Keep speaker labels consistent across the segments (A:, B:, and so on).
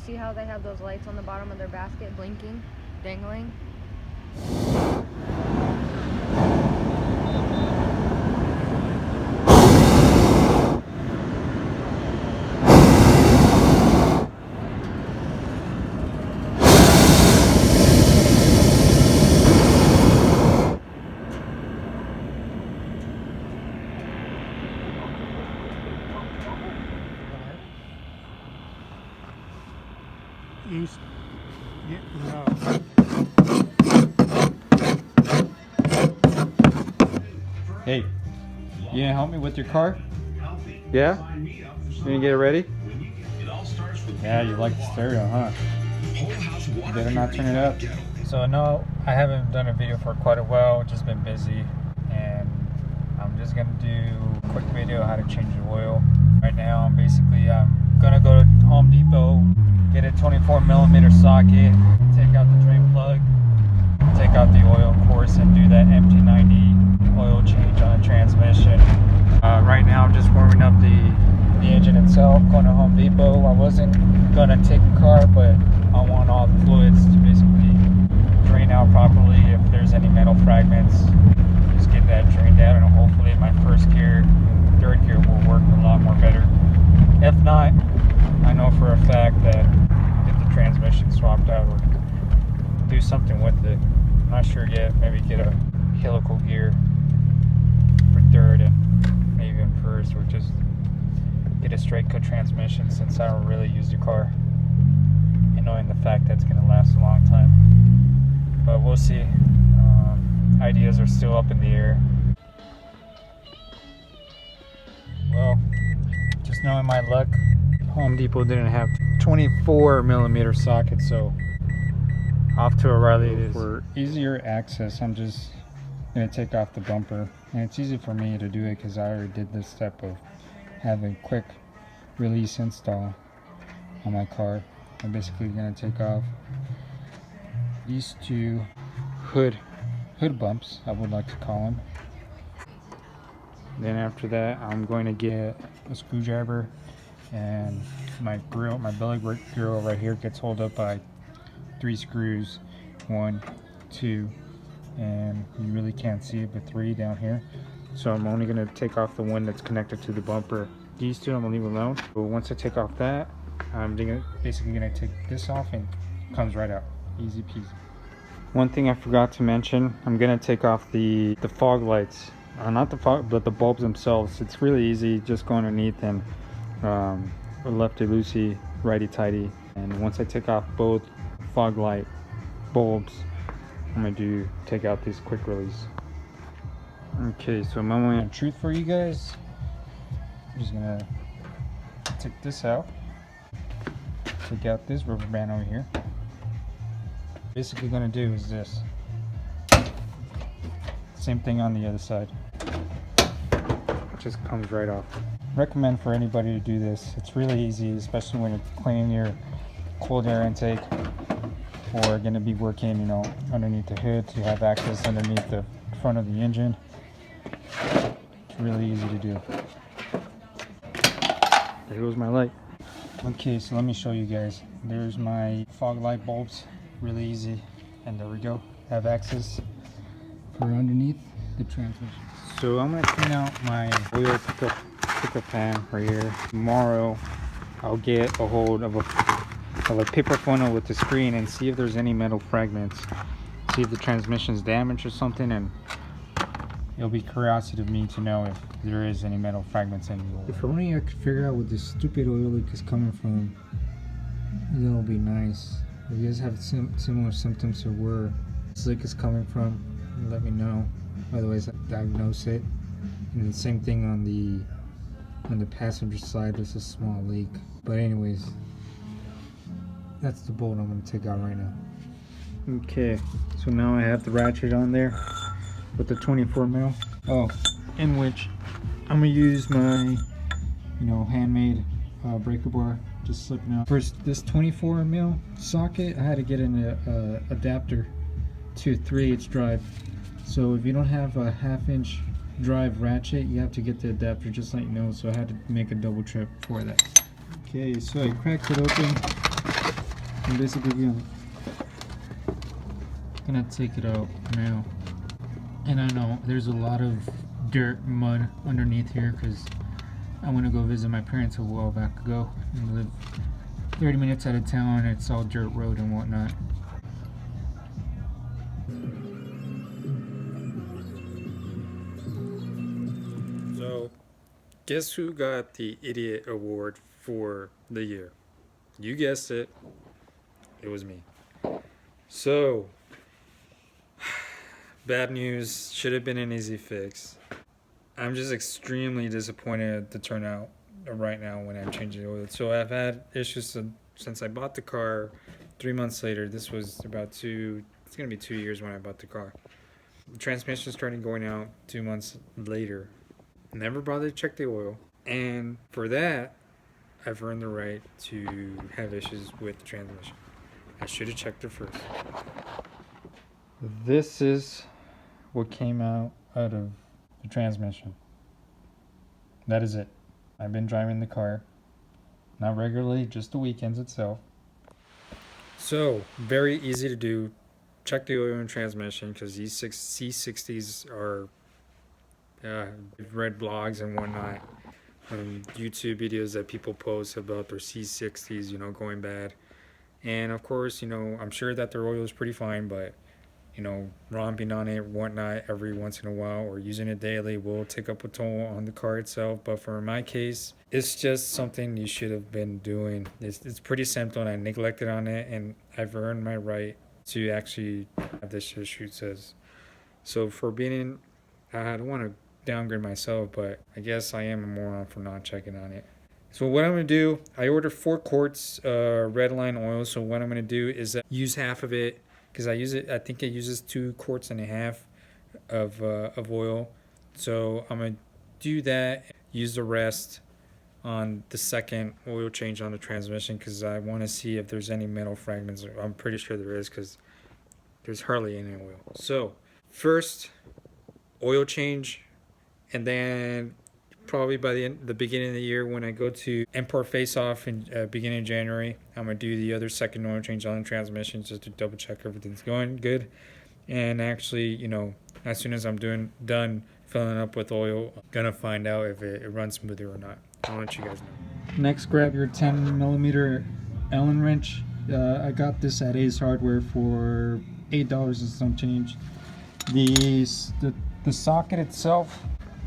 A: see how they have those lights on the bottom of their basket blinking, dangling?
B: East. Yeah, no.
C: Hey, you gonna help me with your car? Yeah? You gonna get it ready? Yeah, you like the stereo, huh? You better not turn it up. So no, I haven't done a video for quite a while, just been busy, and I'm just gonna do a quick video how to change the oil. Right now, I'm gonna go to Home Depot, get a 24mm socket, take out the drain plug, take out the oil, of course, and do that MT90 oil change on the transmission. Right now, I'm just warming up the engine itself, going to Home Depot. I wasn't gonna take a car, but I want all the fluids to basically drain out properly. If there's any metal fragments, just get that drained out, and hopefully my first gear, third gear will work a lot more better. If not, I know for a fact that get the transmission swapped out or do something with it. I'm not sure yet. Maybe get a helical gear for third and maybe even first, or just get a straight cut transmission since I don't really use the car, and knowing the fact that's going to last a long time. But we'll see. Ideas are still up in the air. Well, just knowing my luck, Home Depot didn't have 24mm sockets, so off to O'Reilly it is. For easier access, I'm just going to take off the bumper, and it's easy for me to do it because I already did this step of having quick release install on my car. I'm basically going to take off these two hood bumps, I would like to call them. Then after that, I'm going to get a screwdriver, and my belly grill right here gets held up by 3 screws, 1, 2, and you really can't see it, but 3 down here. So I'm only going to take off the one that's connected to the bumper. These two I'm going to leave alone. But once I take off that, I'm basically going to take this off, and it comes right out. Easy peasy. One thing I forgot to mention, I'm going to take off the fog lights. Not the fog, but the bulbs themselves. It's really easy. Just go underneath and lefty-loosey, righty-tighty. And once I take off both fog light bulbs, I'm going to take out this quick release. Okay, so my moment of truth for you guys. I'm just going to take this out. Take out this rubber band over here. Basically going to do is this. Same thing on the other side. It just comes right off. Recommend for anybody to do this. It's really easy, especially when you're cleaning your cold air intake or going to be working, you know, underneath the hood to have access underneath the front of the engine. It's really easy to do. There goes my light. Okay, so let me show you guys. There's my fog light bulbs. Really easy, and there we go. Have access for underneath the transmission. So I'm gonna clean out my oil pickup pan right here. Tomorrow I'll get a hold of a paper funnel with the screen and see if there's any metal fragments. See if the transmission's damaged or something, and it'll be curiosity to me to know if there is any metal fragments in the oil. If only I could figure out where this stupid oil leak is coming from, that'll be nice. If you guys have similar symptoms or where this leak is coming from, let me know. Otherwise, I'll diagnose it. And the same thing on the passenger side. There's a small leak. But anyways, that's the bolt I'm going to take out right now. Okay, so now I have the ratchet on there with the 24mm. Oh, in which I'm going to use my, handmade breaker bar. Just slipping out. First, this 24mm socket, I had to get an adapter to 3/8 drive. So if you don't have a 1/2" drive ratchet, you have to get the adapter, just let you know. So I had to make a double trip for that. Okay, so I cracked it open. I'm basically gonna take it out now. And I know there's a lot of dirt, mud underneath here because I went to go visit my parents a while back ago and live 30 minutes out of town. It's all dirt road and whatnot. So, guess who got the Idiot Award for the year? You guessed it. It was me. So, bad news. Should have been an easy fix. I'm just extremely disappointed at the turnout right now when I'm changing oil. So I've had issues since I bought the car 3 months later. This was about it's going to be 2 years when I bought the car. The transmission started going out 2 months later. Never bothered to check the oil. And for that, I've earned the right to have issues with the transmission. I should have checked it first. This is what came out of the transmission. That is it. I've been driving the car, not regularly, just the weekends itself. So, very easy to do. Check the oil and transmission because these C60s are, I've read blogs and whatnot, YouTube videos that people post about their C60s, going bad. And of course, I'm sure that their oil is pretty fine, but romping on it, whatnot, every once in a while or using it daily will take up a toll on the car itself. But for my case, it's just something you should have been doing. It's pretty simple, and I neglected on it, and I've earned my right to actually have this issue. Says so for being, I don't want to downgrade myself, but I guess I am a moron for not checking on it. So what I'm going to do, I ordered 4 quarts red line oil. So what I'm going to do is use half of it. Because I think it uses 2.5 quarts of oil. So I'm going to do that, use the rest on the second oil change on the transmission because I want to see if there's any metal fragments. I'm pretty sure there is because there's hardly any oil. So first oil change, and then probably by the beginning of the year when I go to import face-off in beginning of January, I'm going to do the other second oil change on the transmission just to double check everything's going good. And actually, as soon as I'm done filling up with oil, I'm going to find out if it runs smoother or not. I'll let you guys know. Next, grab your 10mm Allen wrench. I got this at Ace Hardware for $8 and some change. The socket itself,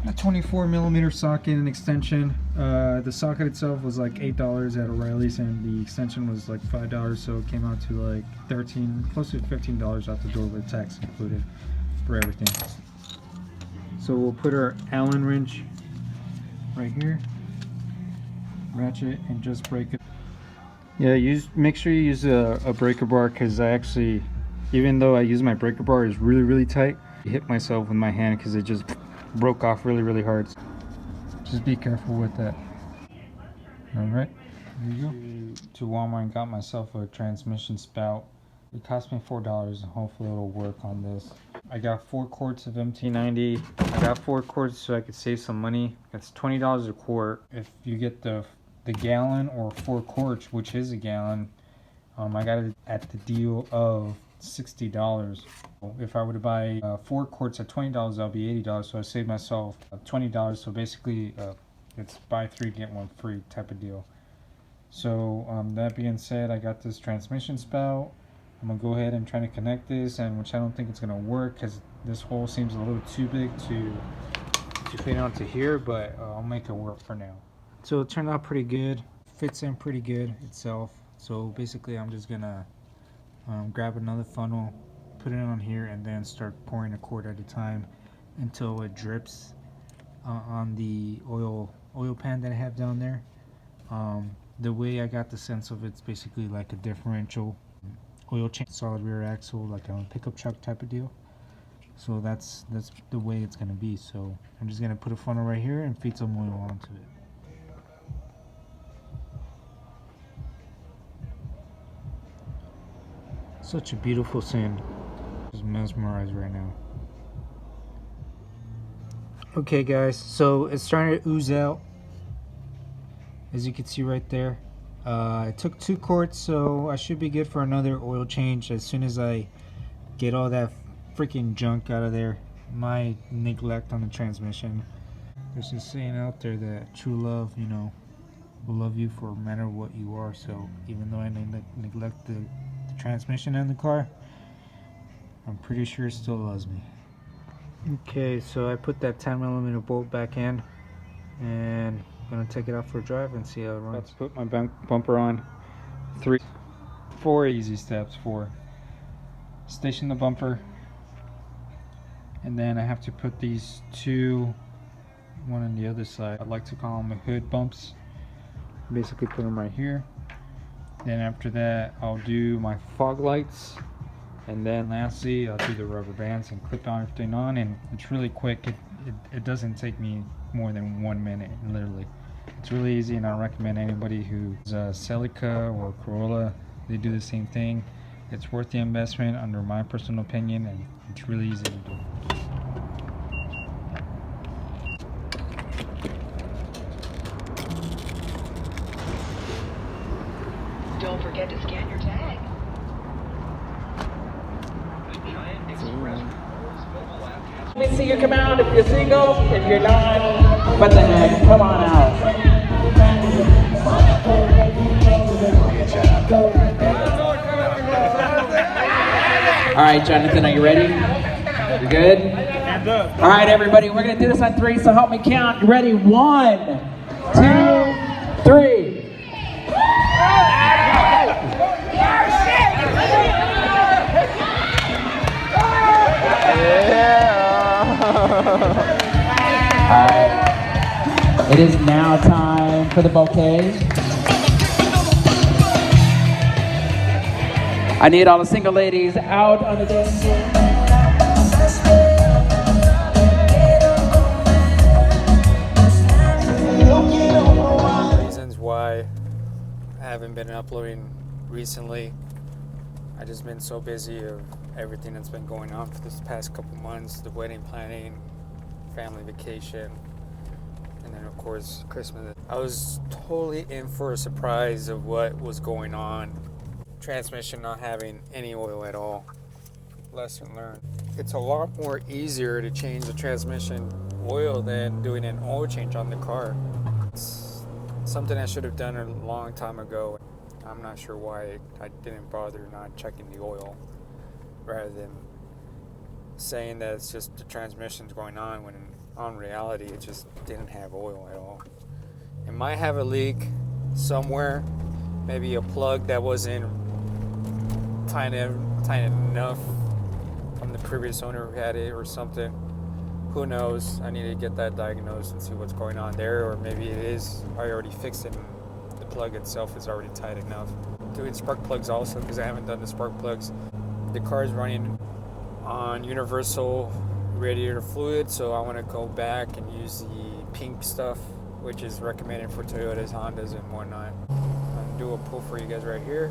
C: a 24mm socket and extension. The socket itself was like $8 at O'Reilly's, and the extension was like $5, so it came out to like close to $15 out the door with tax included for everything. So we'll put our Allen wrench right here, ratchet, and just break it. Yeah, make sure you use a breaker bar, because I actually, even though I use my breaker bar is really tight, I hit myself with my hand because it just broke off really hard. Just be careful with that. Alright, there you go. To Walmart and got myself a transmission spout. It cost me $4 and hopefully it'll work on this. I got 4 quarts of MT90. I got 4 quarts so I could save some money. That's $20 a quart. If you get the gallon or 4 quarts, which is a gallon, I got it at the deal of $60. If I were to buy 4 quarts at $20, that'll be $80. So I saved myself $20. So basically, it's buy 3 get 1 free type of deal. So that being said, I got this transmission spout. I'm gonna go ahead and try to connect this, and which I don't think it's gonna work because this hole seems a little too big to fit onto here, but I'll make it work for now. So it turned out pretty good. Fits in pretty good itself. So basically, I'm just gonna grab another funnel, put it on here, and then start pouring a quart at a time until it drips on the oil pan that I have down there. The way I got the sense of it's basically like a differential oil change, solid rear axle, like a pickup truck type of deal. So that's the way it's gonna be. So I'm just gonna put a funnel right here and feed some oil onto it. Such a beautiful scene. Just mesmerized right now. Okay guys, so it's starting to ooze out, as you can see right there. I took 2 quarts, so I should be good for another oil change as soon as I get all that freaking junk out of there. My neglect on the transmission. There's this saying out there that true love, you know, will love you for no matter what you are. So even though I neglect the transmission in the car, I'm pretty sure it still loves me. Okay, so I put that 10mm bolt back in, and I'm gonna take it out for a drive and see how it runs. Let's put my bumper on. 4 easy steps. 4. Station the bumper, and then I have to put these 2, one on the other side. I'd like to call them hood bumps. Basically put them right here. Then after that, I'll do my fog lights, and then lastly I'll do the rubber bands and clip everything on, and it's really quick. It doesn't take me more than 1 minute, literally. It's really easy, and I recommend anybody who's a Celica or Corolla, they do the same thing. It's worth the investment under my personal opinion, and it's really easy to do.
D: Don't forget to scan your tag.
E: Let me see you come out if you're single. If you're not, what the heck? Come on out. All right, Jonathan, are you ready? You good? All right, everybody, we're going to do this on 3, so help me count. You ready? 1, 2, 3. Alright, it is now time for the bouquet. I need all the single ladies out on the dance floor.
F: Reasons why I haven't been uploading recently. I just been so busy of everything that's been going on for this past couple months, the wedding planning, family vacation, and then of course Christmas. I was totally in for a surprise of what was going on. Transmission not having any oil at all. Lesson learned. It's a lot more easier to change the transmission oil than doing an oil change on the car. It's something I should have done a long time ago. I'm not sure why I didn't bother not checking the oil rather than saying that it's just the transmission's going on when on reality it just didn't have oil at all. It might have a leak somewhere, maybe a plug that wasn't tight enough from the previous owner who had it or something. Who knows? I need to get that diagnosed and see what's going on there, or maybe it is, I already fixed it and the plug itself is already tight enough. Doing spark plugs also, because I haven't done the spark plugs. The car is running on universal radiator fluid, so I want to go back and use the pink stuff, which is recommended for Toyotas, Hondas, and whatnot. I'll do a pull for you guys right here.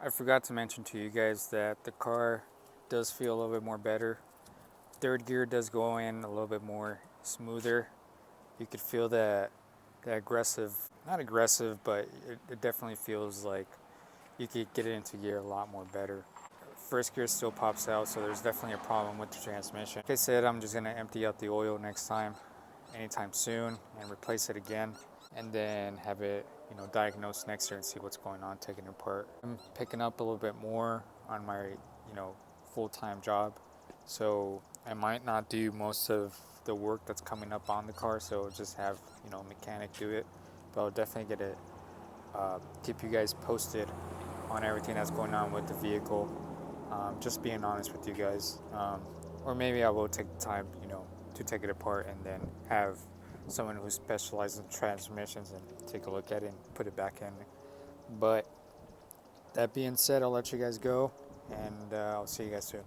F: I forgot to mention to you guys that the car does feel a little bit more better. Third gear does go in a little bit more smoother. You could feel that aggressive, not aggressive, but it definitely feels like you could get it into gear a lot more better. First gear still pops out, so there's definitely a problem with the transmission. Like I said, I'm just gonna empty out the oil next time, anytime soon, and replace it again, and then have it, diagnosed next year and see what's going on, taking it apart. I'm picking up a little bit more on my, full-time job, so I might not do most of the work that's coming up on the car, so just have, a mechanic do it, but I'll definitely get it, keep you guys posted on everything that's going on with the vehicle. Just being honest with you guys, or maybe I will take the time, to take it apart and then have someone who specializes in transmissions and take a look at it and put it back in. But that being said, I'll let you guys go, and I'll see you guys soon.